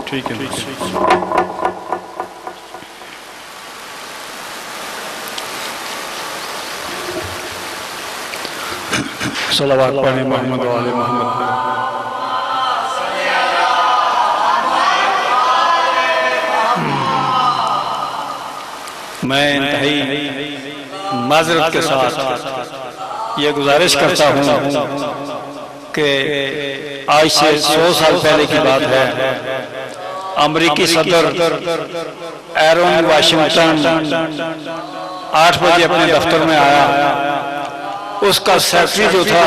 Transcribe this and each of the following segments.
ٹھیک ہے صلوات پڑھیں محمد و آل محمد۔ میں انتہائی معذرت کے ساتھ یہ گزارش کرتا ہوں کہ آج سے 100 سال پہلے کی بات ہے، امریکی صدر ایرون واشنگٹن 8 بجے اپنے دفتر میں آیا۔ اس کا سیکرٹری جو تھا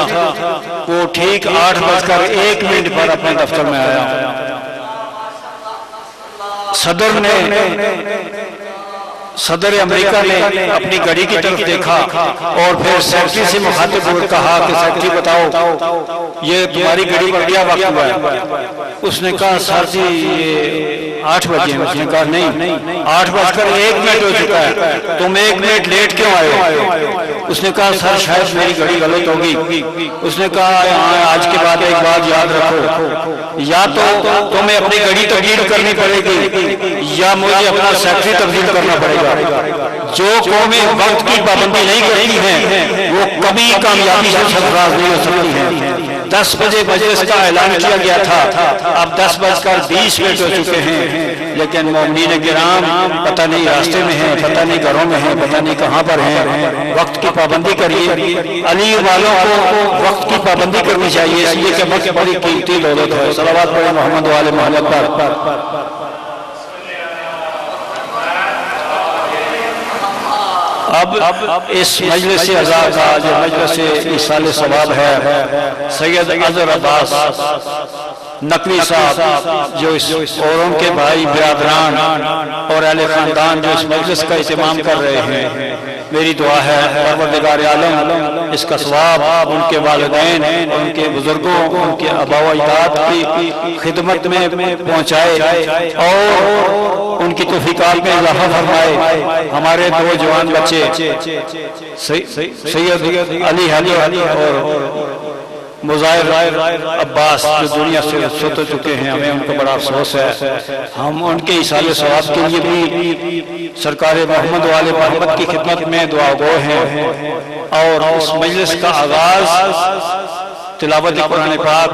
وہ ٹھیک 8:01 پر اپنے دفتر میں آیا۔ صدر امریکہ نے اپنی گھڑی کی طرف دیکھا اور پھر سیکرٹری سے مخاطب ہوئے کہا کہ سیکرٹری بتاؤ یہ تمہاری گھڑی پر کیا وقت ہوا ہے؟ اس نے کہا سر جی یہ 8 بجے ہیں۔ اس نے کہا نہیں 8:01 ہو چکا ہے، تم 1 منٹ لیٹ کیوں آئے ہو؟ اس نے کہا سر شاید میری گھڑی غلط ہوگی۔ اس نے کہا آج کے بعد ایک بات یاد رکھو، یا تو تمہیں اپنی گھڑی تبدیل کرنی پڑے گی یا مجھے اپنا سیکرٹری تبدیل کرنا پڑے گا۔ جو قومیں وقت کی پابندی نہیں کرتی ہیں وہ کبھی کامیابی سے سرفراز نہیں ہو سکتی ہیں۔ 10 بجے مجلس کا اعلان کیا گیا تھا، اب 10:20 ہو چکے ہیں، لیکن مومنین کرام پتہ نہیں راستے میں ہیں، پتہ نہیں گھروں میں ہیں، پتہ نہیں کہاں پر ہیں۔ وقت کی پابندی کریے، علی والوں کو وقت کی پابندی کرنی چاہیے، اس لیے کہ وقت بڑی قیمتی دولت ہے۔ صلوات پڑھیں محمد و آل محمد پر۔ اب اس مجلس عزا کا جو مجلس ایصال ثواب ہے، سید اظہر عباس نقوی صاحب جو اور ان کے بھائی برادران اور اہل خاندان جو اس مجلس کا اہتمام کر رہے ہیں، میری دعا ہے پروردگار عالم اس کا ثواب ان کے والدین، ان کے بزرگوں، ان کے آباء و اجداد کی خدمت میں پہنچائے اور ان کی توفیقات میں اضافہ فرمائے۔ ہمارے 2 جوان بچے سید علی حلی اور مظاہر عباس جو دنیا سے رخصت ہو چکے ہیں، ہمیں ان کو بڑا افسوس ہے۔ ہم ان کے ایصال ثواب کے لیے بھی سرکار محمد و آل محمد کی خدمت میں دعا گو ہیں، اور اس مجلس کا آغاز تلاوت قرآن پاک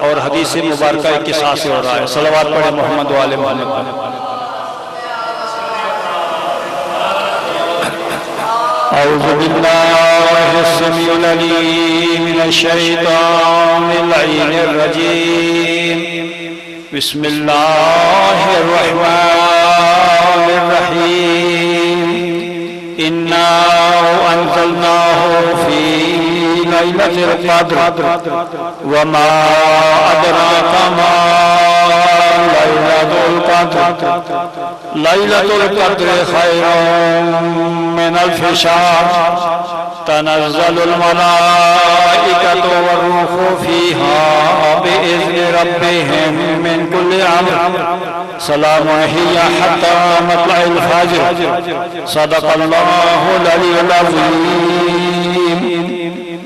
اور حدیث مبارکہ کے ساتھ سے ہو رہا ہے۔ صلوات پڑھیں محمد و آل محمد۔ اعوذ باللہ السمیع العلیم من الشیطان اللعین الرجیم، بسم اللہ الرحمن الرحیم، انا انزلناہ فی لیلۃ القدر وما ادراک ما لیلۃ القدر، لیلۃ القدر خیر من الف شہر، تنزل الملائکۃ والروح فیہا بإذن ربہم من کل امر، سلام ہی حتی مطلع الفجر، صدق اللہ العلی العظیم۔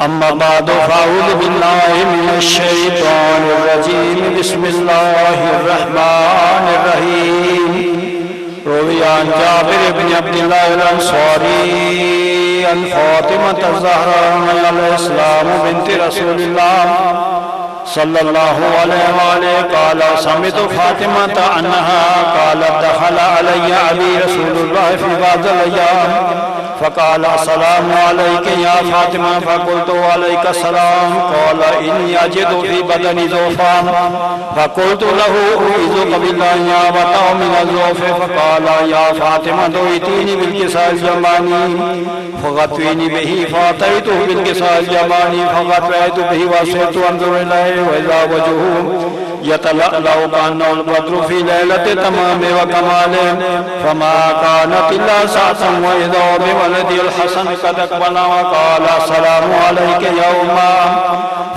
اما بعد فاعوذ باللہ من الشیطان الرجیم، بسم اللہ الرحمن الرحیم۔ روی عن جابر بن عبداللہ الانصاری عن فاطمة الزہرا علیہ السلام بنت رسول اللہ صلی اللہ علیہ وآلہ قال سمعت فاطمة انہا قالت دخل علی ابی رسول اللہ فی بعض الایام فقال السلام علیک یا فاطمہ فقلت علیک السلام قال انی اجد فی بدنی ضعفا فقلت له اعوذ باللہ وطع من الضعف فقال یا فاطمہ ائتینی بالکساء الجمانی فغطینی به فاتیته بالکساء الجمانی فغطیت به وصرت انظر الیہ واذا وجهه يتلألأ كأنه البدر في ليلة تمام وكمال فما كانت إلا ساعة وإذا بولدي الحسن قد أقبل وقال السلام عليك يا أمه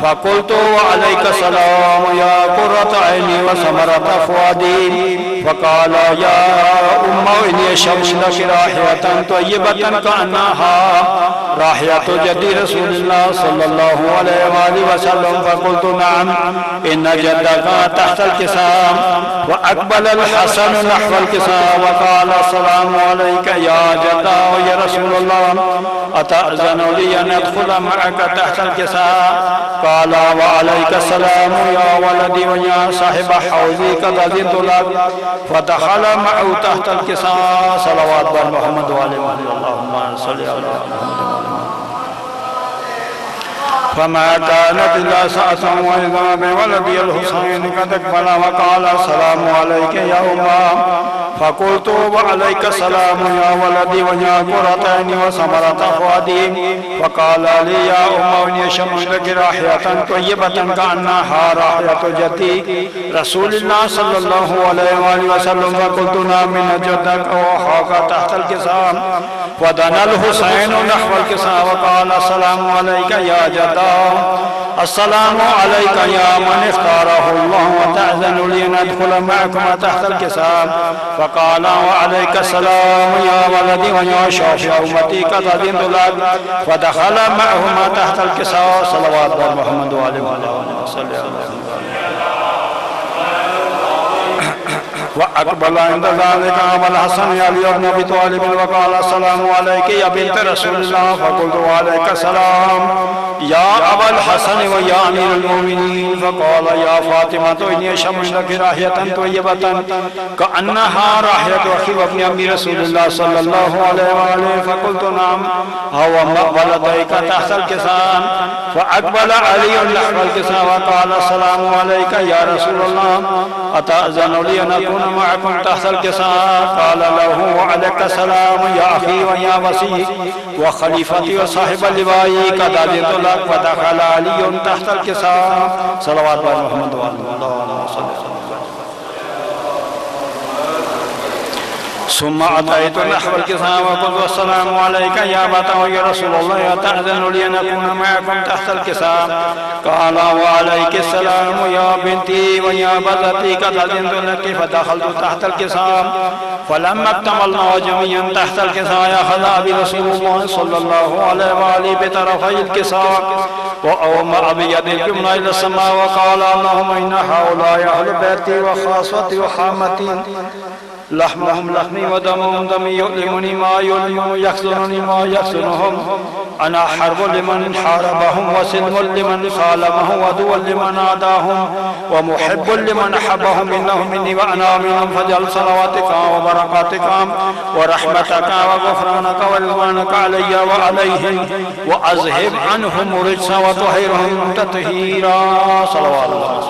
فقلت وعليك السلام يا قرة عيني وثمرة فؤادي فقال يا أمه إني أشم لك راحية طيبة كأنها راحية جد رسول الله صلى الله عليه وآله وسلم فقلت نعم إن جدك معكما تحت الكساء. وأقبل الحسن نحو الكساء وقال السلام عليك يا جداه يا رسول الله أتأذن لي أن أدخل معك تحت الكساء؟ قال وعليك السلام يا ولدي ويا صاحب حوزي قد أذنت لك. فدخل معه تحت الكساء. صلوات بر محمد وعلى محمد. اللهم صل على محمد. فما كانت إلا ساعة وإذا بولدي الحسين قد أقبل وقال السلام عليك يا أمه. فقلت وعليك السلام يا ولدي ويا قرتين وثمرة فؤادي. فقال لي يا إني شممت رائحة طيبة كأنها رائحة جدي رسول الله صلى الله عليه وآله وسلم. فقلت نعم من جدك وأخاك تحت الكساء. ودنا الحسين نحو الكساء وقال السلام عليك يا جداه. السلام عليك يا من اختاره الله وتأذن لي أن أدخل معكما تحت الكساء. فقال وعليك السلام يا ولدي ويا شافع أمتي قد أذنت لك. فدخل معهما تحت الكساء. صلوات بر محمد وعلى محمد. وأقبل عند ذلك أبا الحسن علي بن أبي طالب وقال السلام عليك يا بنت رسول الله. فقلت وعليك السلام يا أبا الحسن ويا أمير المؤمنين. فقال يا فاطمة إني شممت رائحة طيبة كأنها رائحة أخي وابن أمي رسول الله صلى الله عليه وآله. فقلت نعم هو ولديك تحت الكساء. فأقبل علي نحو الكساء وقال السلام عليك يا رسول الله أتأذن لي أن أكون معكم تحت الكساء؟ قال له وعليك السلام يا أخي ويا وصي وخليفتي وصاحب اللواء قد أذنت لك. ودخل علي تحت الكساء. صلوات بر محمد اللهم صل وسلم. ثم أتيت نحو الكساء وقلت السلام عليك يا أبا يا رسول الله أتأذن لي أن أكون معكم تحت الكساء؟ قال وعليك السلام يا بنتي ويا بذتي قد أذنت لك. فدخلت تحت الكساء. فلما اكتملنا جميعا تحت الكساء أخذ أبي رسول الله صلى الله عليه وآله بطرفي الكساء وأومأ بيده اليمنى إلى السماء وقال اللهم إن هؤلاء أهل بيتي وخاصتي وحامتي لحمهم لحمي ودمهم دمي يؤلمني ما يؤلمهم يحزنني ما يحزنهم. أنا حرب لمن حاربهم وسلم لمن خالفهم ودوا لمن عاداهم ومحب لمن أحبهم إنهم مني وأنا منهم. فاجعل صلواتك وبركاتك ورحمتك وغفرانك ورضوانك علي وعليهم وأذهب عنهم الرجس وطهرهم تطهيرا. صلوات الله.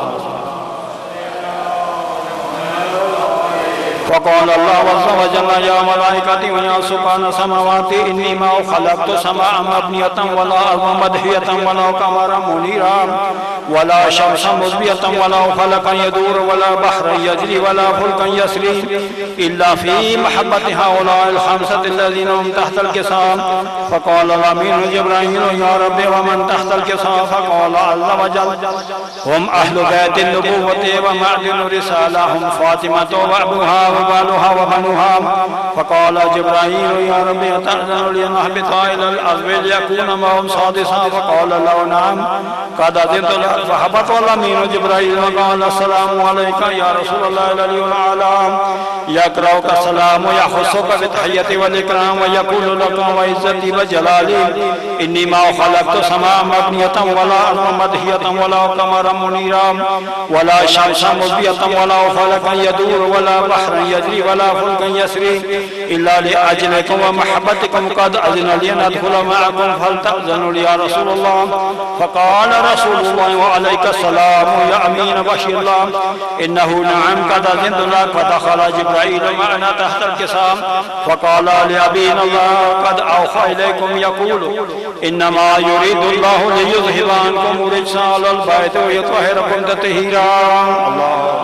وقال الله عز وجل يا ملائكتي ويا سكان سماواتي إني ما خلقت سماء مبنية ولا أرض مدحية ولا قمرا منيرا ولا شمسا مضيئة ولا فلكا يدور ولا بحرا يجري ولا فلكا يسري إلا في محبة هؤلاء الخمسة الذين هم تحت الكساء. فقال الأمين جبرائيل يا ربي ومن تحت الكساء؟ فقال عز وجل هم أهل بيت النبوة ومعدن رسالة هم فاطمة وأبوها وبالها وبنوها. فقال جبرائيل يا ربي أتأذن لي أن أهبط إلى الأرض ليكون معهم سادسا؟ فقال له نعم قد أذنت لك. فهبط الأمين جبرائيل وقال السلام عليك يا رسول الله العلي الأعلى. يقرأك السلام ويخصك بالتحية والإكرام ويقول لك وعزتي وجلالي إني ما خلقت سماء مبنية ولا أرض مدحية ولا قمرا منيرا ولا شمسا مضيئة ولا فلكا يدور ولا بحرا يجري ولا فلكا يسري إلا لأجلكم ومحبتكم قد أذن لي أن أدخل معكم فلتأذنوا لي يا رسول الله. فقال رسول الله وعليك السلام يا أمين بشير الله إنه نعم قد أذنت لك. فدخل جبرائيل معنا تحت الكساء فقال لأبينا الله قد أوحى إليكم يقول إنما يريد الله ليذهب عنكم الرجس أهل البيت ويطهركم تطهيرا. الله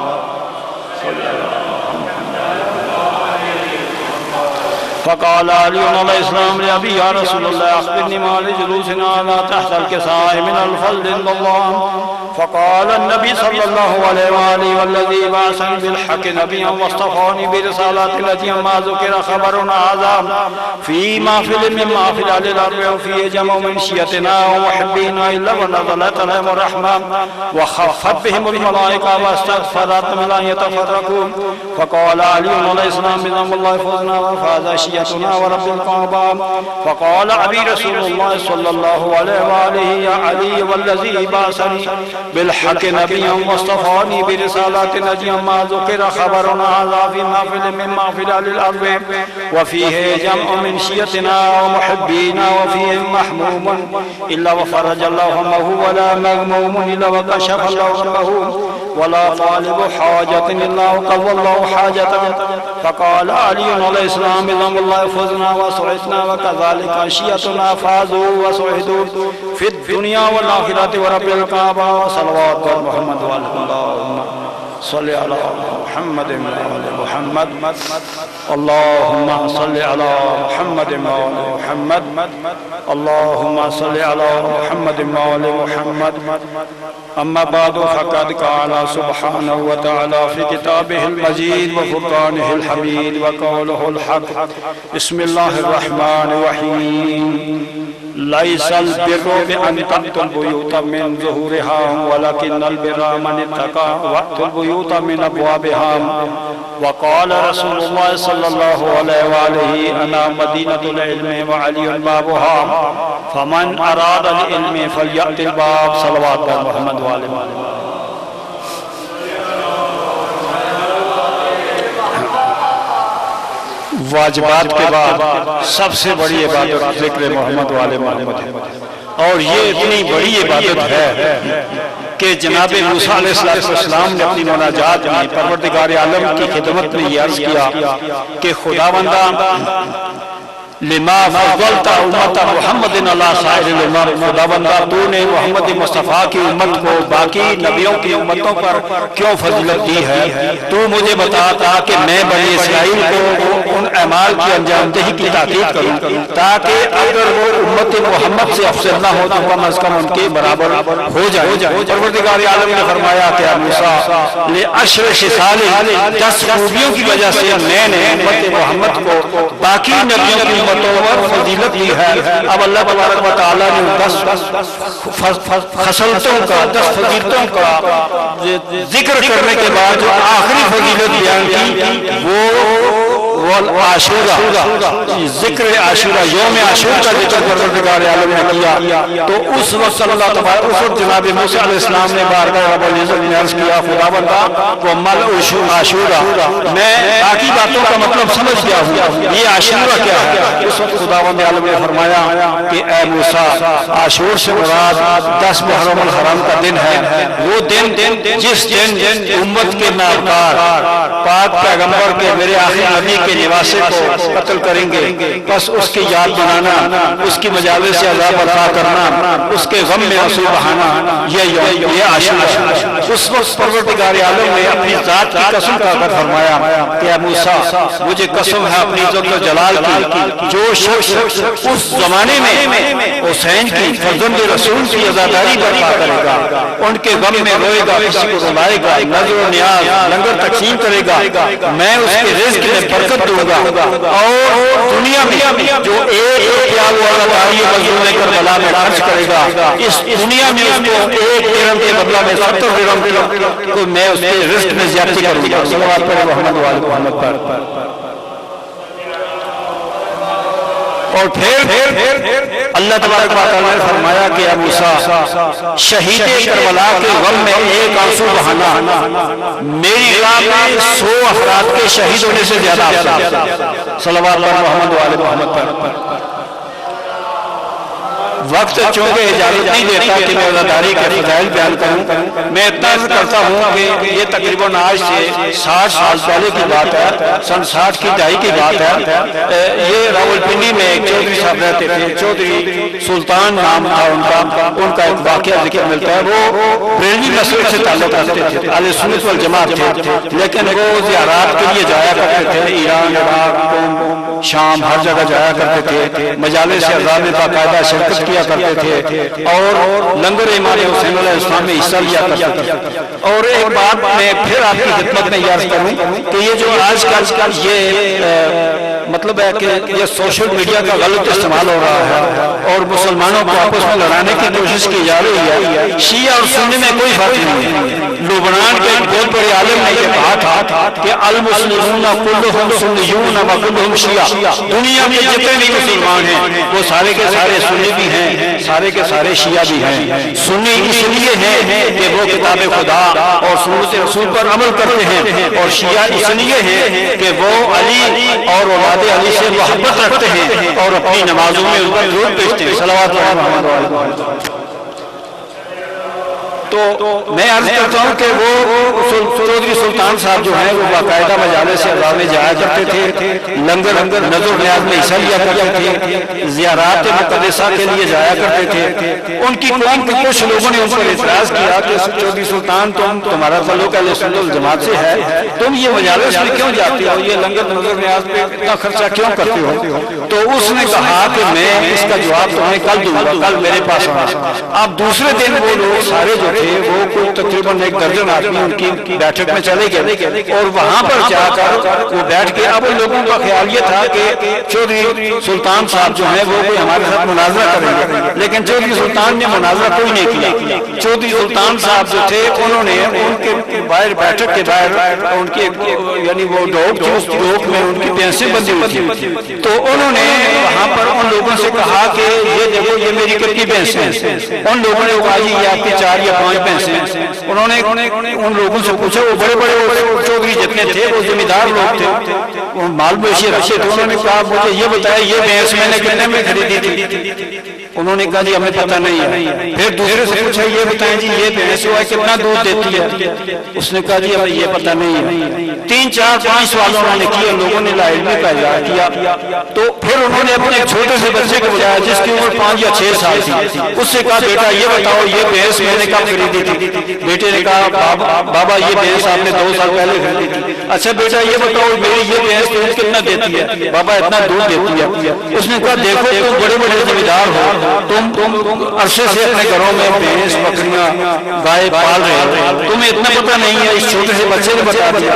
فقال علي عليه السلام لأبي يا رسول الله أخبرني ما لجلوسنا على تحت الكساء من الفضل عند الله. فقال النبي صلى الله عليه وآله والذي بعثني بالحق نبيا واصطفاني برسالات التي ما ذكر خبرنا هذا في محفل من محافل أهل الأرض وفيه جمع من شيعتنا ومحبينا إلا ونزلت عليهم الرحمة وخفت بهم الملائكة واستغفرت من أن يتفرقوا. فقال علي عليه السلام بذنب الله فوزنا وفاز شيعتنا ورب الكعبة. فقال أبي رسول الله صلى الله عليه وآله يا علي والذي بعثني بالحق نبيا واصطفاني برسالات نجيا ما ذكر خبرنا هذا في محفل من محافل أهل الأرض وفيه جمع من شيعتنا ومحبينا وفيه محموم إلا وفرج الله همه ولا مغموم إلا وكشف الله غمه ولا طالب حاجة إلا وقضى الله حاجته. فقال علي عليه السلام بذنب الله فزنا وسعدنا وكذلك شيعتنا فازوا وسعدوا في الدنيا والآخرة ورب الكعبة صلوات محمد اللهم صل على محمد وآل محمد اللهم صل على محمد وآل محمد اللهم صل على محمد وآل محمد. أما بعد فقد قال سبحانه وتعالى في كتابه المجيد وفرقانه الحميد وقوله الحق بسم الله الرحمن الرحيم ليس البر بأن تأتوا البيوت من ظهورها ولكن البر من اتقى وأتوا البيوت من أبوابها. وقال رسول الله صلى الله عليه وآله أنا مدينة العلم وعلي بابها فمن أراد العلم فليأت الباب صلوات محمد وآل محمد. واجبات کے بعد سب سے بڑی عبادت ذکر محمد والے محمد ہے اور یہ اتنی بڑی عبادت ہے کہ جناب موسیٰ علیہ السلام نے اپنی مناجات میں پروردگار عالم کی خدمت میں یہ عرض کیا کہ خداوندہ لما فضلت امت محمد علی سائر الامم، خداوندہ تو نے محمد مصطفیٰ کی امت کو باقی نبیوں کی امتوں پر کیوں فضیلت دی ہے؟ تو مجھے بتا تاکہ میں بنی اسرائیل کو ان اعمال کی انجام دہی کی تاکید کروں تاکہ اگر وہ امت محمد سے افضل نہ ہو تو کم از کم ان کے برابر ہو جائے۔ پروردگار عالم نے فرمایا کہ اے موسیٰ لعشر خصال 10 خوبیوں کی وجہ سے میں نے امت محمد کو باقی نبیوں کی اور فضیلت دی ہے۔ اب اللہ تبارک و تعالیٰ نے 10 خصلتوں کا 10 فضیلتوں کا ذکر کرنے کے بعد جو آخری فضیلت بیان کی وہ عاشورہ، ذکر عاشورہ، یوم عاشور کا ذکر پروردگار عالم نے کیا۔ تو اس وقت اللہ تبارک اس وقت جناب موسیٰ علیہ السلام نے بارگاہ رب العزت نے عرض کیا خداوندہ وہ مل عاشورہ، میں باقی باتوں کا مطلب سمجھ گیا ہوں، یہ عاشورہ کیا ہے؟ اس وقت خداوند عالم نے فرمایا کہ اے موسیٰ عاشور سے مراد 10 محرم الحرام کا دن ہے، وہ دن جس دن امت کے ناکار پاک پیغمبر کے میرے آخری نبی کے نواسے کو قتل کریں گے، بس اس کی یاد بنانا، اس کی مجالس سے عذاب برپا کرنا، اس کے غم میں آنسو بہانا، یہ عاشورہ۔ اس وقت پروردگار عالم نے اپنی ذات کی قسم کا کر فرمایا کہ اے موسیٰ مجھے قسم ہے اپنی عزت و جلال کی، جو شخص اس زمانے میں حسین کی فرزند رسول کی عزاداری برپا کرے گا، ان کے غم میں روئے گا، کسی کو رلائے گا، نظر و نیاز لنگر تقسیم کرے گا، میں اس کے رزق میں برکت دوں گا، اور دنیا میں جو ایک پیال والا دائی مظلوم کربلا میں خرچ کرے گا، اس دنیا میں اس کو 1 درہم کے بدلہ میں 70 درہم کو میں اس کے رزق میں زیادتی کروں گا۔ صلوات پر محمد وآل محمد پر۔ اور پھر اللہ تبارک و تعالیٰ نے فرمایا کہ اے موسیٰ شہید کربلا کے غم میں ایک آنسو بہانا میری راہ میں 100 افراد کے شہید ہونے سے زیادہ افضل ہے۔ صلوات اللہ محمد وآل محمد پر۔ وقت چونکہ اجازت نہیں دیتا کہ میں عزاداری کے فضائل بیان کروں، میں اتنا عرض کرتا ہوں کہ یہ تقریباً آج سے 60 سال پہلے کی بات ہے، سن 60 کی دہائی کی بات ہے۔ یہ راولپنڈی میں ایک چودھری صاحب رہتے تھے، چودھری سلطان نام تھا ان کا ایک واقعہ ذکر ملتا ہے۔ وہ بریلوی مسلک سے تعلق رکھتے تھے، اہل سنت والجماعت تھے، لیکن وہ زیارات کے لیے جایا کرتے تھے، ایران، عراق، شام، ہر جگہ جایا کرتے تھے، مجالس اعظام میں باقاعدہ شرکت کیا کرتے تھے اور لنگر امام حسین علیہ السلام میں حصہ لیا کرتے تھے۔ اور ایک بات میں پھر آپ کی خدمت میں عرض کروں کہ یہ جو آج کل یہ مطلب ہے کہ یہ سوشل میڈیا کا غلط استعمال ہو رہا ہے اور مسلمانوں کو آپس میں لڑانے کی کوشش کی جا رہی ہے۔ شیعہ اور سنی میں کوئی فرق نہیں ہے۔ لبنان کے ایک بہت بڑے عالم نے یہ کہا تھا کہ المسلمون کلہم سنیون و کلہم شیعہ، دنیا میں جتنے بھی مسلمان ہیں وہ سارے کے سارے سنی بھی ہیں، سارے کے سارے شیعہ بھی ہیں۔ سنی اس لیے ہیں کہ وہ کتاب خدا اور سنت رسول پر عمل کرتے ہیں، اور شیعہ اس لیے ہیں کہ وہ علی اور اولاد علی سے محبت رکھتے ہیں اور اپنی نمازوں میں ان پر درود بھیجتے ہیں۔ صلوات محمد علیہ۔ تو میں عرض کرتا ہوں کہ وہ چودھری سلطان صاحب جو ہیں وہ باقاعدہ مجالس سے عذاب میں جایا کرتے تھے، لنگر نظر نیاز میں حصہ لیا کرتے تھے، زیارات مقدسہ کے لیے جایا کرتے تھے۔ ان کی قوم کے کچھ لوگوں نے ان پر اعتراض کیا کہ چودھری سلطان تمہارا تعلق اہل سنت والجماعت سے ہے، تم یہ مجالس میں کیوں جاتے ہو، یہ لنگر نظر نیاز پہ اتنا خرچہ کیوں کرتے ہو؟ تو اس نے کہا کہ میں اس کا جواب تمہیں کل دوں گا، کل میرے پاس آنا۔ اب دوسرے دن وہ لوگ سارے جو وہ کوئی تقریباً 1 درجن آدمی ان کی بیٹھک میں چلے گئے اور وہاں پر جا کر وہ بیٹھ کے اب ان لوگوں کا خیال یہ تھا کہ چودھری سلطان صاحب جو ہیں وہ کوئی ہمارے ساتھ مناظرہ کریں گے، لیکن چودھری سلطان نے مناظرہ کوئی نہیں کیا۔ چودھری سلطان صاحب جو تھے انہوں نے ان کے باہر بیٹھک کے باہر ان کے یعنی وہ ڈوک تھی، اس ڈوک میں ان کی بھینسیں بندھی ہوئی تھی، تو انہوں نے وہاں پر ان لوگوں سے کہا کہ یہ دیکھو یہ میری کتنی بھینسیں ہیں۔ ان لوگوں نے کہا جی یہ آپ کی 4 یا 5 بھینسیں۔ انہوں نے ان لوگوں سے پوچھا، وہ بڑے بڑے چودھری جتنے تھے وہ زمیندار لوگ تھے، وہ مال مویشی رکھتے تھے۔ انہوں نے کہا مجھے یہ بتایا یہ بھینس میں نے کتنے میں خریدی تھی؟ انہوں نے کہا جی ہمیں پتہ نہیں ہے۔ پھر دوسرے سے پوچھا یہ بتائیں جی یہ بھینس جو ہے کتنا دودھ دیتی ہے؟ اس نے کہا جی ہمیں یہ پتہ نہیں ہے۔ 3 4 5 سوال انہوں نے کیے، لوگوں نے لا علمی کا اظہار کیا۔ تو پھر انہوں نے اپنے ایک چھوٹے سے بچے کو بلایا جس کی عمر 5 یا 6 سال تھی، اس سے کہا بیٹا یہ بتاؤ یہ بھینس میں نے کب خریدی تھی؟ بیٹے نے کہا بابا یہ بھینس آپ نے 2 سال پہلے خریدی تھی۔ اچھا بیٹا یہ بتاؤ میری یہ بھینس دودھ کتنا دیتی ہے؟ بابا اتنا دودھ دیتی ہے۔ اس نے کہا دیکھو تم بڑے بڑے زمیندار ہو، تم عرصے سے اپنے گھروں میں بھینس بکریاں گائے پال رہے ہو، تمہیں اتنا پتہ نہیں ہے، اس چھوٹے سے بچے نے بتا دیا۔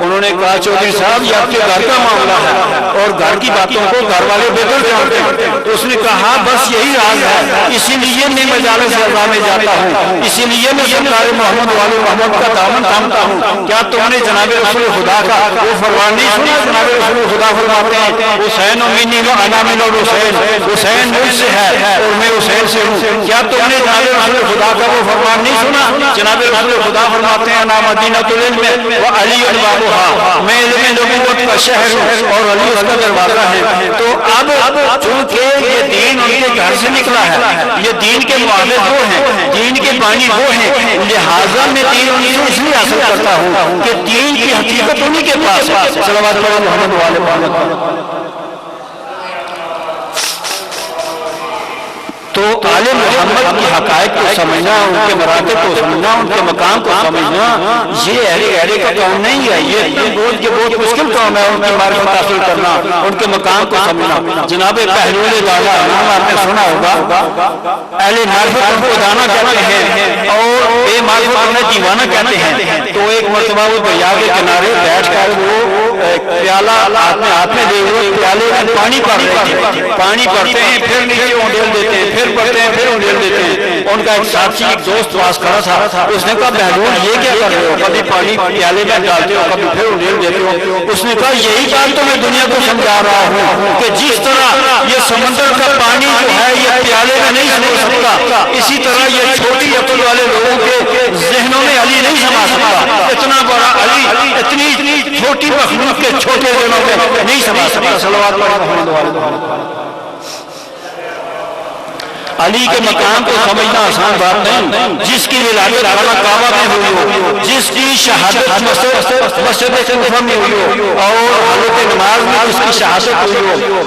انہوں نے کہا چودھری صاحب یہ آپ کے گھر کا معاملہ ہے اور گھر کی باتوں کو گھر والے بہتر جانتے ہیں۔ تو اس نے کہا بس یہی راز ہے، اسی لیے میں مجالس عظام میں جاتا ہوں، اسی لیے میں سرکار محمد والے محمد کا دامن تھامتا ہوں۔ کیا تم نے جناب رسول خدا کا وہ فرمان نہیں سنا؟ جناب رسول خدا فرماتے ہیں حسین منی و انا من الحسین، حسین مجھ سے ہے اور میں حسین سے ہوں۔ کیا تم نے جناب رسول خدا کا وہ فرمان نہیں سنا؟ جناب رسول خدا فرماتے ہیں انا مدینہ العلم و علی بابها، میں علم نبوت کا شہر ہوں اور علی اس کا دروازہ ہے۔ تو اب چونکہ یہ دین ان کے گھر سے نکلا ہے، یہ دین کے معاہد وہ ہیں، دین کے بانی وہ ہیں، لہٰذا میں دین انہیں اس لیے حاصل کرتا ہوں کہ دین کی حقیقت انہی کے پاس ہے۔ صلوات محمد والے محمد۔ تو آل محمد کی حقائق کو سمجھنا، ان کے مراتب کو سمجھنا، ان کے مقام کو سمجھنا یہ اہل کا کام نہیں ہے، یہ بہت مشکل کام ہے ان کی معرفت حاصل کرنا، ان کے مقام کو سمجھنا۔ جناب بہلول والا نام آپ نے سنا ہوگا، اہل معرفت کو دانا کہتے ہیں اور بے معرفت انہیں دیوانہ کہتے ہیں۔ تو ایک مرتبہ وہ دریا کے کنارے بیٹھ کر وہ پیالہ ہاتھ میں لے ہوئے پیالے میں پانی پڑ رہے تھے، پانی پڑتے ہیں پھر نیچے اونڈیل دیتے ہیں، پھر پڑھتے ہیں پھر اونڈیل دیتے ہیں۔ ان کا ایک ساتھی ایک دوست پاس کھڑا تھا، اس نے کہا بہلول یہ کیا کر رہے ہو، کبھی پانی پیالے میں ڈالتے ہو کبھی پھر اونڈیل دیتے ہو؟ اس نے کہا یہی بات تو میں دنیا کو سمجھا رہا ہوں کہ جس طرح یہ سمندر کا پانی جو ہے یہ پیالے میں نہیں سمجھ سکتا، اسی طرح یہ چھوٹی عقل والے لوگوں کے ذہنوں میں علی نہیں سما سکتا۔ اتنا بڑا علی اتنی چھوٹی مخلوق کے چھوٹے ذہنوں میں نہیں سما سکتا۔ صلوات محمد والے۔ علی کے مقام کو سمجھنا آسان بات نہیں، جس کی ولادت خانہ کعبہ میں ہوئی ہو، جس کی شہادت مسجد کوفہ میں ہوئی ہو اور حالت نماز میں جس کی شہادت ہوئی ہو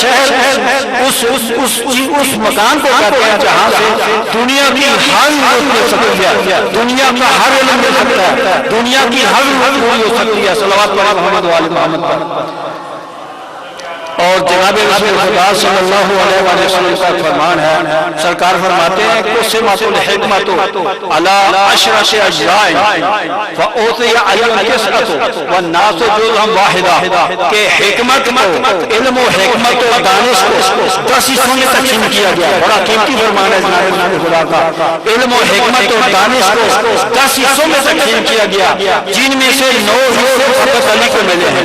شہر اس مکان کو کہتے ہیں جہاں سے دنیا کی ہر ضرورت مل سکتی ہے، دنیا کا ہر علم مل سکتا ہے، دنیا کی ہر ضرورت پوری ہو سکتی ہے۔ صلوات پڑھیں محمد و آل محمد پر۔ اور جناب رسول خدا صلی اللہ علیہ وسلم کا فرمان ہے، سرکار فرماتے ہیں قسمت الحکمت علی عشرۃ اجزاء فاوتی علی القسمۃ والناس جزءا واحدا، کہ حکمت کو، علم و حکمت و دانش کو 10 حصوں میں تقسیم کیا گیا۔ بڑا قیمتی فرمان ہے جناب رسول خدا کا، علم و حکمت و دانش کو 10 حصوں میں تقسیم کیا گیا، جن میں سے 9 حصے فقط علی کو ملے ہیں۔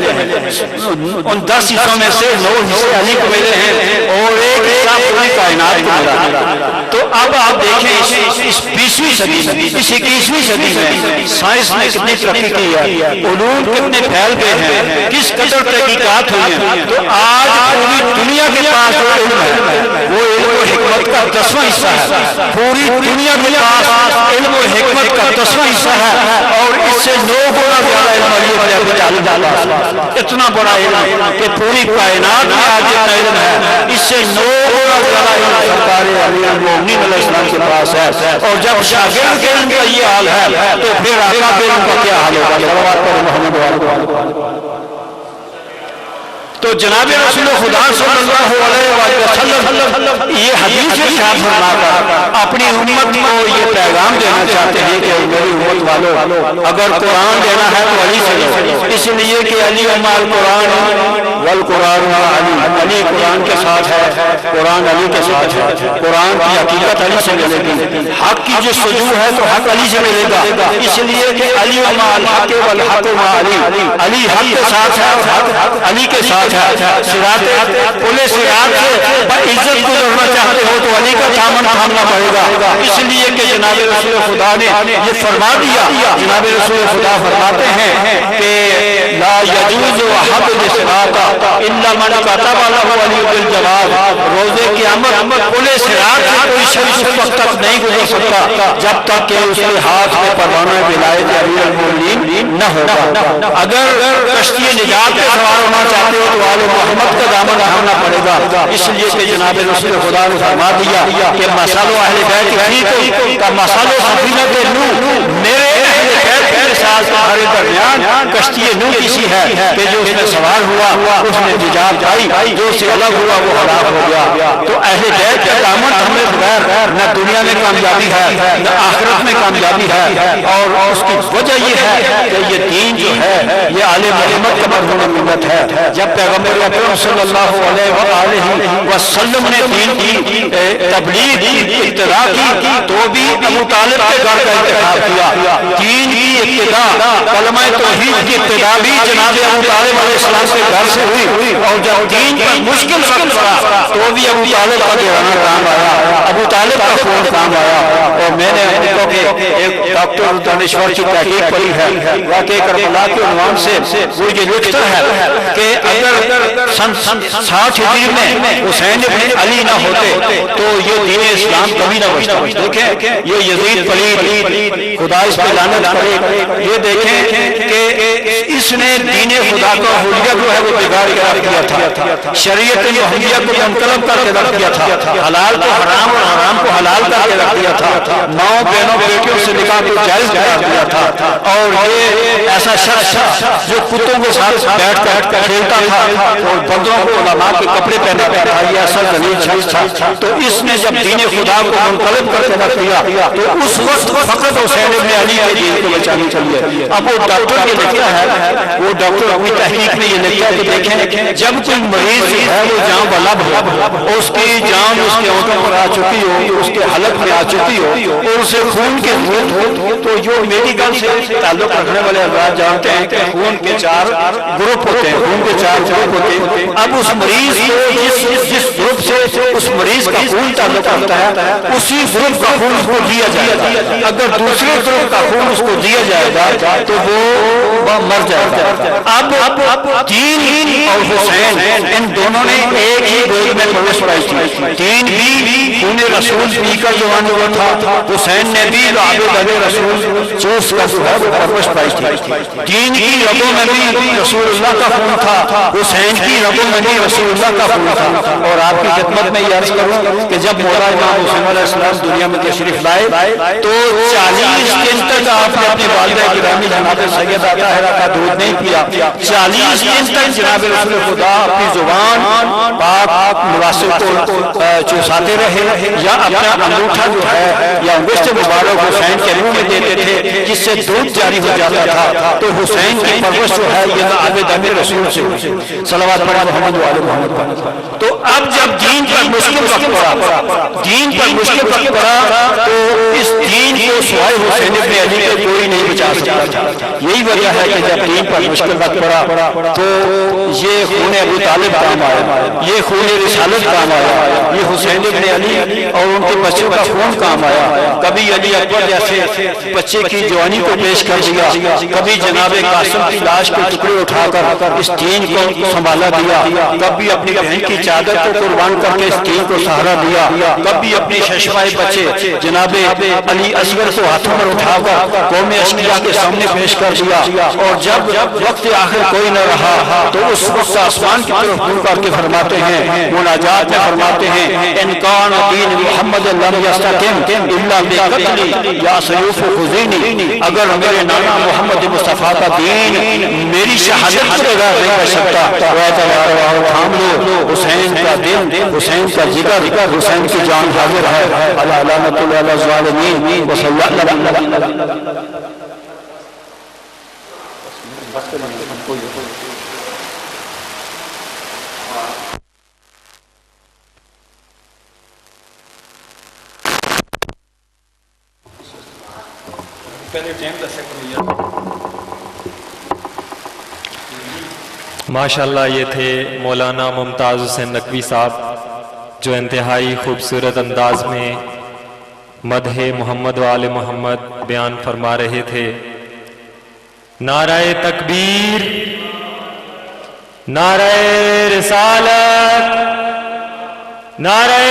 ان 10 حصوں میں سے 9 حصے علی کو ملے ہیں اور ایک حصہ پوری کائنات کو ملا۔ تو اب آپ دیکھیں اس 20ویں صدی میں، اس 21ویں صدی میں سائنس نے کتنی ترقی کی ہے، علوم کتنے پھیل گئے ہیں، کس قدر تحقیقات ہوئی ہیں۔ تو آج پوری دنیا کے پاس جو علم ہے وہ علم و حکمت کا 10واں حصہ ہے، پوری دنیا کے پاس علم و حکمت کا 10واں حصہ ہے، اور اس سے 9 گنا زیادہ علم علی ابن ابی طالب۔ اتنا بڑا علم کہ پوری کائنات میں آج اتنا علم ہے، اس سے 9 گنا زیادہ علم سرکار علی المومنین علیہ السلام کے پاس ہے۔ اور جب شاگرد کے علم کا یہ حال ہے تو پھر آقا کے علم کا کیا حال ہوگا؟ صلوات پر محمد و آل محمد۔ تو جناب رسول خدا صلی اللہ علیہ وسلم یہ حدیث ارشاد فرما کر اپنی امت کو یہ پیغام دینا چاہتے ہیں کہ میری امت والو، اگر قرآن دینا ہے تو علی سے لو، اس لیے کہ علی مع القرآن والقرآن مع علی، علی قرآن کے ساتھ ہے، قرآن علی کے ساتھ ہے، قرآن کی حقیقت علی سے ملے گی، حق کی جو سجو ہے تو حق علی سے ملے گا، اس لیے کہ علی مع الحق والحق مع علی، علی حق کے ساتھ ہے، حق علی کے ساتھ ہے۔ صراط پلے صراط سے عزت گزرنا چاہتے ہو تو علی کا دامن تھامنا پڑے گا، اس لیے کہ جناب رسول خدا نے یہ فرما دیا۔ جناب رسول خدا فرماتے ہیں کہ لا یجوز حبل الصراط الا من كتب له علی بالجواب، روز قیامت پلے صراط سے کوئی شخص اس وقت تک نہیں گزر سکتا جب تک کہ اس کے ہاتھ میں پروانہ ولایت امیر المومنین نہ ہوگا۔ اگر کشتی نجات پہ سوار ہونا چاہتے ہو تو آل محمد کا دامن تھامنا پڑے گا، اس لیے کہ جناب رسول خدا نے فرما دیا کہ مسالو اہل بیت کا مسالو سفینۃ نوح، میرے اہل بیت کے ساتھ تمہارے درمیان کشتی نوح کسی ہے کہ جو اس میں سوار ہوا اس نے نجات پائی، جو اس سے الگ ہوا وہ ہلاک ہو گیا۔ تو اہل بیت کا دامن تھامے بغیر نہ دنیا میں کامیابی ہے نہ آخرت میں کامیابی ہے، اور اس کی وجہ یہ ہے کہ یہ دین جو ہے یہ آل محمد کا مرہون ملت ہے۔ جب پیغمبر اکرم صلی اللہ علیہ وآلہ وسلم نے دین کی تبلیغ کی، ابتدا کی، تو بھی ابو طالب کے گھر کا انتخاب کیا۔ دین کی ابتدا، کلمہ توحید کی ابتدا بھی جناب ابو طالب علیہ السلام کے گھر سے ہوئی، اور جب دین پر مشکل وقت پڑا تو بھی ابو طالب کا گرانا کام آیا، ابو طالب کا خون کام آیا۔ اور میں نے ان کو ایک ڈاکٹر دانشور کی تحقیق پڑھی ہے، واقعہ کربلا کے عنوان سے وہ یہ لکھتا ہے کہ اگر سن 60 ہجری میں حسین بن علی نہ ہوتے تو یہ دین اسلام کبھی نہ بچتا۔ دیکھیں یہ یزید پلید، خدا اس پہ لعنت کرے، یہ دیکھیں کہ اس نے دین خدا کا حلیہ جو ہے وہ بگاڑ کے رکھ دیا تھا، شریعت محمدیہ کو منقلب کر کے رکھ دیا تھا، حلال کو حرام اور حرام کو حلال کر کے رکھ دیا تھا، 9 بہنوں بیٹیوں سے نکاح کو جائز قرار دیا تھا، اور یہ ایسا شخص جو کتوں کے ساتھ بیٹھ کر کھیلتا تھا اور بندوں کو علماء کے کپڑے پہنتا تھا، یہ اصل ذلیل شخص تھا۔ تو اس نے جب دین خدا کو منقلب کر کے رکھ دیا تو اس وقت فقط حسین بن علی کے دین کو بچانے چاہیے۔ اب وہ ڈاکٹر یہ لکھتا ہے، وہ ڈاکٹر اپنی تحقیق میں یہ لکھتا ہے کہ دیکھیں جب کوئی مریض ہے وہ جاں بلب ہو، اس کی جان اس کے ہونٹوں پر آ چکی ہو، اس کے حلق میں آ چکی ہو اور اسے خون کی ضرورت ہو، تو جو میڈیکل سے تعلق رکھنے والے حضرات جانتے ہیں کہ خون کے 4 گروپ ہوتے ہیں، خون کے 4 گروپ ہوتے ہیں۔ اب اس مریض کو جس گروپ سے اس مریض کا خون تعلق رکھتا ہے اسی گروپ کا خون اس کو دیا جائے گا، اگر دوسرے گروپ کا خون اس کو دیا جائے گا تو وہ مر جائے گا۔ اب دین اور حسین ان دونوں نے ایک ہی گود میں پرورش پڑھائی تھی. دین بھی خون رسول پی کر جو ہوا تھا. حسین نے بھی آب دل رسول چوس کر جو ہے وہ پرورش پائی تھی. دین کی رگوں میں بھی رسول اللہ کا خون تھا, حسین کی رگوں میں بھی رسول اللہ کا خون تھا. اور آپ کی خدمت میں یہ عرض کروں کہ جب مولا امام حسین علیہ السلام دنیا میں تشریف لائے تو 40 دن تک آپ نے اپنی والدہ گرامی جناب سیدہ طاہرہ کا دودھ نہیں پیا. 40 دن تک جناب رسول خدا اپنی زبان پاک نواسے کو چوساتے رہے یا اپنا انگوٹھا جو ہے یا انگشت مبارک حسین کے منہ میں دیتے تھے جس سے دودھ جاری ہو جاتا تھا. تو حسین کی پرورش جو ہے یہ آب دم رسول سے صلوات پڑھا محمد و آل محمد پر. تو اب جب دین پر مشکل وقت پڑا, دین پر مشکل وقت پڑا تو اس دین کو سوائے حسین ابن علی کو کوئی نہیں بچا سکتا. یہی وجہ ہے کہ جب دین پر مشکل وقت پڑا تو یہ خون ابو طالب کام آیا, یہ خون رسالت کام آیا, یہ حسین ابن علی اور ان کے بچوں کا خون کام آیا. کبھی علی اکبر جیسے بچے کی جوانی کو پیش کر دیا, کبھی جناب قاسم کی لاش کے ٹکڑے اٹھا کر اس دین کو سنبھالا دیا, کبھی اپنی بہن کی چادر کو قربان کر کے اس دین کو سہارا دیا, کبھی اپنی ششمائے بچے جناب علی اصغر کو ہاتھوں میں اٹھا کر قوم اشقیاء کے سامنے پیش کر دیا. اور جب وقت آخر کوئی نہ رہا تو اس وقت آسمان کی طرف منہ کر کے فرماتے ہیں, مناجات میں فرماتے ہیں, ان کان دین محمد لم یستقم الا بقتلی یا سیوف خزینی, اگر میرے نانا محمد مصطفیٰ کا دین میری شہادت کے بغیر نہیں بچ سکتا تو تھام لو, حسین کا دل, حسین کا جگر, حسین کی جان حاضر ہے. علامۃ علی الظالمین وصلی اللہ علیہ. ماشاءاللہ یہ تھے مولانا ممتاز حسین نقوی صاحب جو انتہائی خوبصورت انداز میں مدح محمد و آل محمد بیان فرما رہے تھے. نعرہ تکبیر, نعرہ رسالت, نعرہ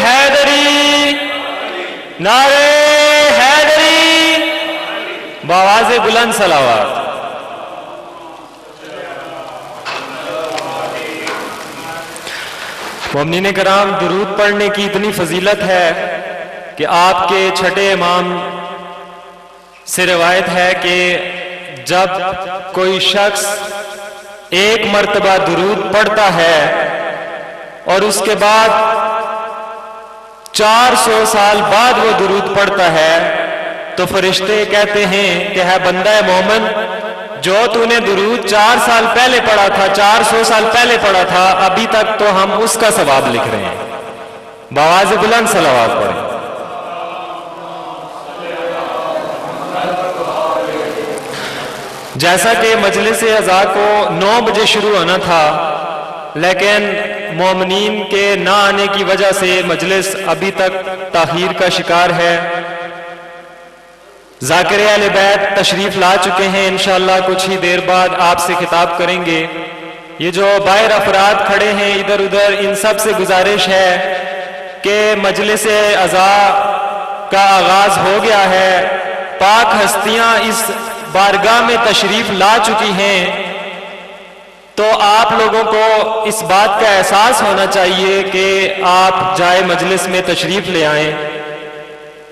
حیدری, نعرہ حیدری, بآواز بلند صلوات. مومنین کرام, درود پڑھنے کی اتنی فضیلت ہے کہ آپ کے چھٹے امام سے روایت ہے کہ جب کوئی شخص ایک مرتبہ درود پڑھتا ہے اور اس کے بعد 400 سال بعد وہ درود پڑھتا ہے تو فرشتے کہتے ہیں کہ ہے بندہ مومن, جو تو نے درود 4 سال پہلے پڑھا تھا, 400 سال پہلے پڑھا تھا, ابھی تک تو ہم اس کا ثواب لکھ رہے ہیں. بآواز بلند صلوات پڑھیں. جیسا کہ مجلس عزا کو 9 بجے شروع ہونا تھا لیکن مومنین کے نہ آنے کی وجہ سے مجلس ابھی تک تاخیر کا شکار ہے. ذاکر اہل بیت تشریف لا چکے ہیں, انشاءاللہ کچھ ہی دیر بعد آپ سے خطاب کریں گے. یہ جو باہر افراد کھڑے ہیں ادھر ادھر, ان سب سے گزارش ہے کہ مجلس عزا کا آغاز ہو گیا ہے. پاک ہستیاں اس بارگاہ میں تشریف لا چکی ہیں تو آپ لوگوں کو اس بات کا احساس ہونا چاہیے کہ آپ جائے مجلس میں تشریف لے آئیں,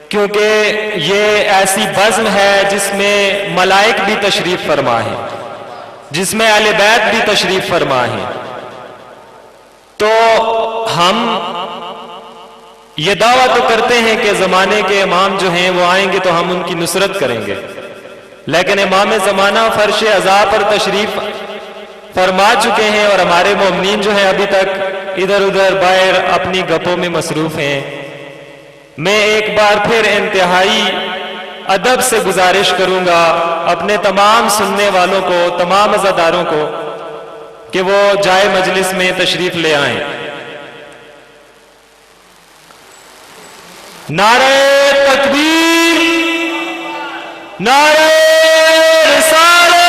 کیونکہ یہ ایسی بزم ہے جس میں ملائک بھی تشریف فرما ہیں, جس میں اہل بیت بھی تشریف فرما ہیں. تو ہم یہ دعویٰ تو کرتے ہیں کہ زمانے کے امام جو ہیں وہ آئیں گے تو ہم ان کی نصرت کریں گے, لیکن امام زمانہ فرش عزا پر تشریف فرما چکے ہیں اور ہمارے مومنین جو ہیں ابھی تک ادھر ادھر باہر اپنی گپوں میں مصروف ہیں. میں ایک بار پھر انتہائی ادب سے گزارش کروں گا اپنے تمام سننے والوں کو, تمام عزاداروں کو, کہ وہ جائے مجلس میں تشریف لے آئیں. نعرہ تکبیر, نعرہ رسالت,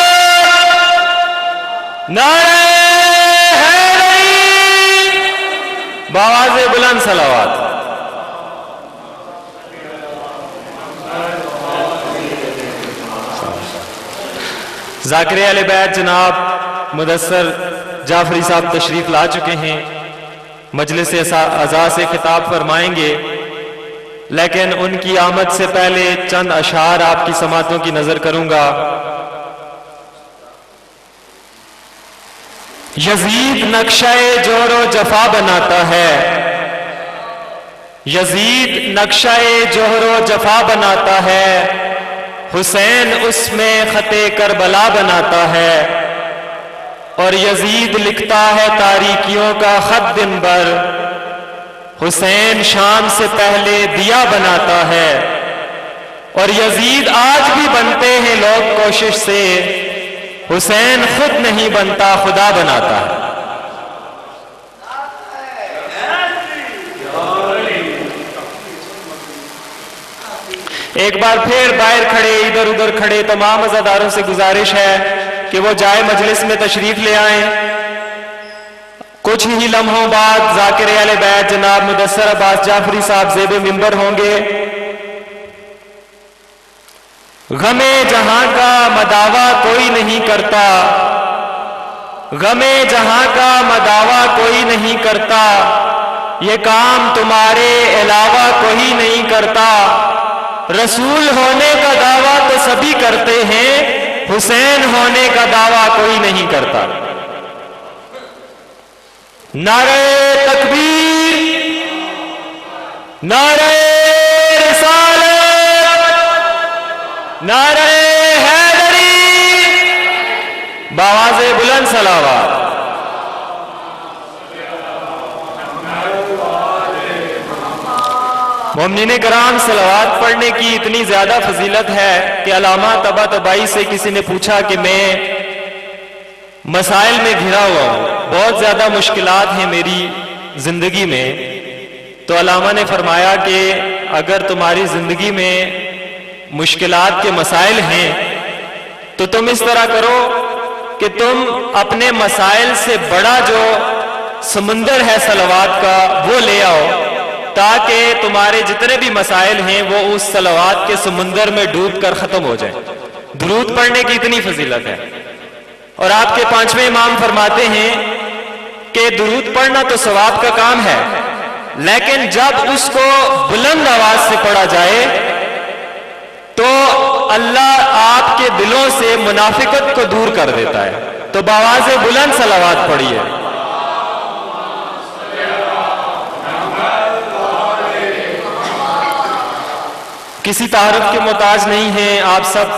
نعرہ حیدری, بآواز بلند صلوات. ذاکر اہل بیت جناب مدثر جعفری صاحب تشریف لا چکے ہیں، مجلس عزا سے خطاب فرمائیں گے، لیکن ان کی آمد سے پہلے چند اشعار آپ کی سماعتوں کی نظر کروں گا. یزید نقشہ جور و جفا بناتا ہے، یزید نقشہ جوہر و جفا بناتا ہے، حسین اس میں خط کربلا بناتا ہے، اور یزید لکھتا ہے تاریکیوں کا خط دن بھر، حسین شام سے پہلے دیا بناتا ہے. اور یزید آج بھی بنتے ہیں لوگ کوشش سے، حسین خود نہیں بنتا خدا بناتا ہے. ایک بار پھر باہر کھڑے ادھر ادھر کھڑے تمام عزاداروں سے گزارش ہے کہ وہ جائے مجلس میں تشریف لے آئیں. کچھ ہی لمحوں بعد ذاکر اہل بیت جناب مدثر عباس جعفری صاحب زیب منبر ہوں گے. غم جہاں کا مداوا کوئی نہیں کرتا، غم جہاں کا مداوا کوئی نہیں کرتا، یہ کام تمہارے علاوہ کوئی نہیں کرتا. رسول ہونے کا دعویٰ تو سبھی کرتے ہیں، حسین ہونے کا دعویٰ کوئی نہیں کرتا. نعرہ تکبیر، نعرہ رسالت، نعرہ حیدری، بآواز بلند صلوات. مومنین کرام، صلوات پڑھنے کی اتنی زیادہ فضیلت ہے کہ علامہ طباطبائی سے کسی نے پوچھا کہ میں مسائل میں گھرا ہوا ہوں، بہت زیادہ مشکلات ہیں میری زندگی میں. تو علامہ نے فرمایا کہ اگر تمہاری زندگی میں مشکلات کے مسائل ہیں تو تم اس طرح کرو کہ تم اپنے مسائل سے بڑا جو سمندر ہے صلوات کا وہ لے آؤ، تاکہ تمہارے جتنے بھی مسائل ہیں وہ اس صلوات کے سمندر میں ڈوب کر ختم ہو جائیں. درود پڑھنے کی اتنی فضیلت ہے. اور آپ کے پانچویں امام فرماتے ہیں کہ درود پڑھنا تو ثواب کا کام ہے، لیکن جب اس کو بلند آواز سے پڑھا جائے تو اللہ آپ کے دلوں سے منافقت کو دور کر دیتا ہے. تو بآواز بلند صلوات پڑھیے. کسی تعارف کے محتاج نہیں ہیں، آپ سب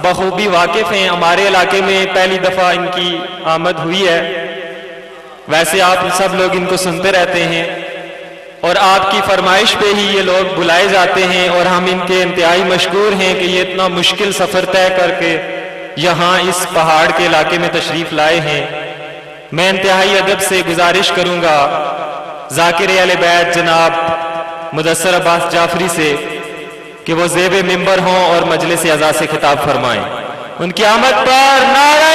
بخوبی واقف ہیں. ہمارے علاقے میں پہلی دفعہ ان کی آمد ہوئی ہے، ویسے آپ سب لوگ ان کو سنتے رہتے ہیں اور آپ کی فرمائش پہ ہی یہ لوگ بلائے جاتے ہیں، اور ہم ان کے انتہائی مشکور ہیں کہ یہ اتنا مشکل سفر طے کر کے یہاں اس پہاڑ کے علاقے میں تشریف لائے ہیں. میں انتہائی ادب سے گزارش کروں گا ذاکر اہل بیت جناب مدثر عباس جعفری سے کہ وہ زیب منبر ہوں اور مجلس عزا سے خطاب فرمائیں. ان کی آمد پر نعرہ